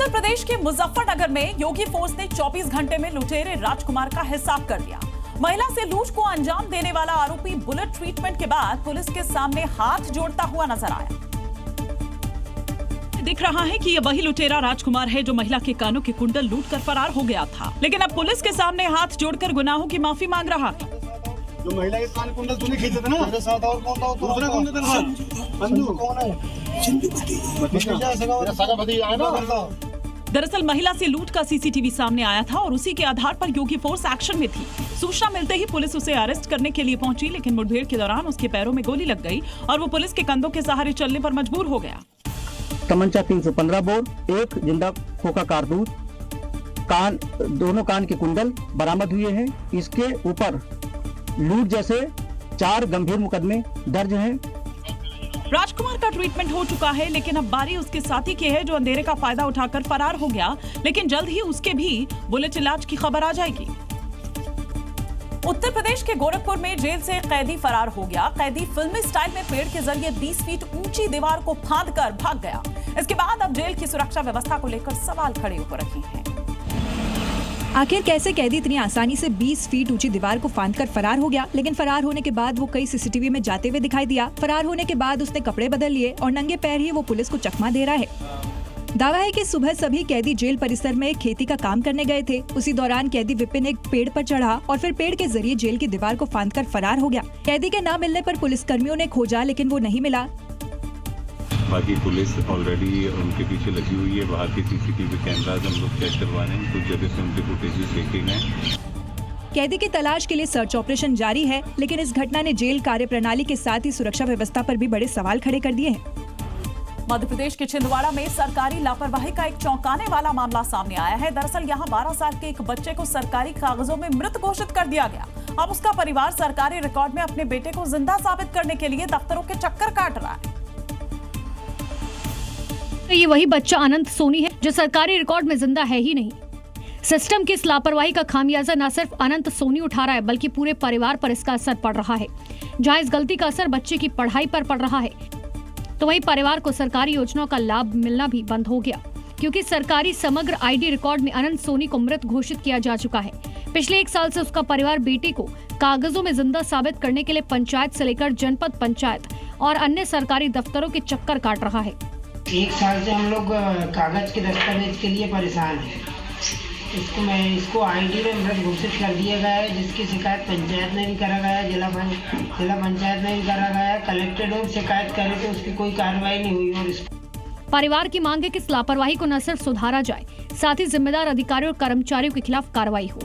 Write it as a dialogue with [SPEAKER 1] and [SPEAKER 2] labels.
[SPEAKER 1] उत्तर प्रदेश के मुजफ्फरनगर में योगी फोर्स ने 24 घंटे में लुटेरे राजकुमार का हिसाब कर दिया। महिला से लूट को अंजाम देने वाला आरोपी बुलेट ट्रीटमेंट के बाद पुलिस के सामने हाथ जोड़ता हुआ नजर आया। दिख रहा है कि ये वही लुटेरा राजकुमार है जो महिला के कानों के कुंडल लूट कर फरार हो गया था, लेकिन अब पुलिस के सामने हाथ जोड़कर गुनाहों की माफी मांग रहा है।
[SPEAKER 2] जो महिला के कान कुंडल तूने खींचे थे ना, मेरे साथ और कौन था? दूसरा कौन था? संजू कौन है? सगा भतीजा है ना।
[SPEAKER 1] दरअसल महिला से लूट का सीसीटीवी सामने आया था और उसी के आधार पर योगी फोर्स एक्शन में थी। सूचना मिलते ही पुलिस उसे अरेस्ट करने के लिए पहुंची, लेकिन मुठभेड़ के दौरान उसके पैरों में गोली लग गई और वो पुलिस के कंधों के सहारे चलने पर मजबूर हो गया।
[SPEAKER 3] तमंचा 315 बोर, एक जिंदा खोखा कारतूस, दोनों कान के कुंडल बरामद हुए हैं। इसके ऊपर लूट जैसे 4 गंभीर मुकदमे दर्ज हैं।
[SPEAKER 1] राजकुमार का ट्रीटमेंट हो चुका है, लेकिन अब बारी उसके साथी की है जो अंधेरे का फायदा उठाकर फरार हो गया, लेकिन जल्द ही उसके भी बुलेट इलाज की खबर आ जाएगी। उत्तर प्रदेश के गोरखपुर में जेल से कैदी फरार हो गया। कैदी फिल्मी स्टाइल में पेड़ के जरिए 20 फीट ऊंची दीवार को फांदकर भाग गया। इसके बाद अब जेल की सुरक्षा व्यवस्था को लेकर सवाल खड़े हो रहे हैं।
[SPEAKER 4] आखिर कैसे कैदी इतनी आसानी से 20 फीट ऊंची दीवार को फांदकर फरार हो गया, लेकिन फरार होने के बाद वो कई सीसीटीवी में जाते हुए दिखाई दिया। फरार होने के बाद उसने कपड़े बदल लिए और नंगे पैर ही वो पुलिस को चकमा दे रहा है। दावा है कि सुबह सभी कैदी जेल परिसर में खेती का काम करने गए थे। उसी दौरान कैदी विपिन एक पेड़ पर चढ़ा और फिर पेड़ के जरिए जेल की दीवार को फांदकर फरार हो गया। कैदी के न मिलने पर पुलिस कर्मियों ने खोजा, लेकिन वो नहीं मिला।
[SPEAKER 5] बाकी पुलिस ऑलरेडी उनके पीछे लगी हुई है। बाहर के सीसीटीवी कैमराज हम लोग चेक करवा रहे हैं, कुछ जगह से उनके फुटेजेस देखे गए।
[SPEAKER 4] कैदी की तलाश के लिए सर्च ऑपरेशन जारी है, लेकिन इस घटना ने जेल कार्यप्रणाली के साथ ही सुरक्षा व्यवस्था पर भी बड़े सवाल खड़े कर दिए हैं।
[SPEAKER 1] मध्य प्रदेश के छिंदवाड़ा में सरकारी लापरवाही का एक चौंकाने वाला मामला सामने आया है। दरअसल यहां 12 साल के एक बच्चे को सरकारी कागजों में मृत घोषित कर दिया गया। अब उसका परिवार सरकारी रिकॉर्ड में अपने बेटे को जिंदा साबित करने के लिए दफ्तरों के चक्कर काट रहा है।
[SPEAKER 6] ये वही बच्चा अनंत सोनी है जो सरकारी रिकॉर्ड में जिंदा है ही नहीं। सिस्टम की इस लापरवाही का खामियाजा न सिर्फ अनंत सोनी उठा रहा है, बल्कि पूरे परिवार पर इसका असर पड़ रहा है। जहां इस गलती का असर बच्चे की पढ़ाई पर पड़ रहा है, तो वहीं परिवार को सरकारी योजनाओं का लाभ मिलना भी बंद हो गया, क्योंकि सरकारी समग्र आईडी रिकॉर्ड में अनंत सोनी को मृत घोषित किया जा चुका है। पिछले 1 साल से उसका परिवार बेटे को कागजों में जिंदा साबित करने के लिए पंचायत से लेकर जनपद पंचायत और अन्य सरकारी दफ्तरों के चक्कर काट रहा है।
[SPEAKER 7] 1 साल से हम लोग कागज के दस्तावेज के लिए परेशान हैं। इसको आईडी में मृत घोषित कर दिया गया है, जिसकी शिकायत पंचायत में भी करा गया, जिला पंचायत में भी करा गया। कलेक्टर ने शिकायत करे तो उसकी कोई कार्रवाई नहीं हुई। और
[SPEAKER 6] परिवार की मांग है कि इस लापरवाही को न सिर्फ सुधारा जाए, साथ ही जिम्मेदार अधिकारियों और कर्मचारियों के खिलाफ कार्रवाई हो।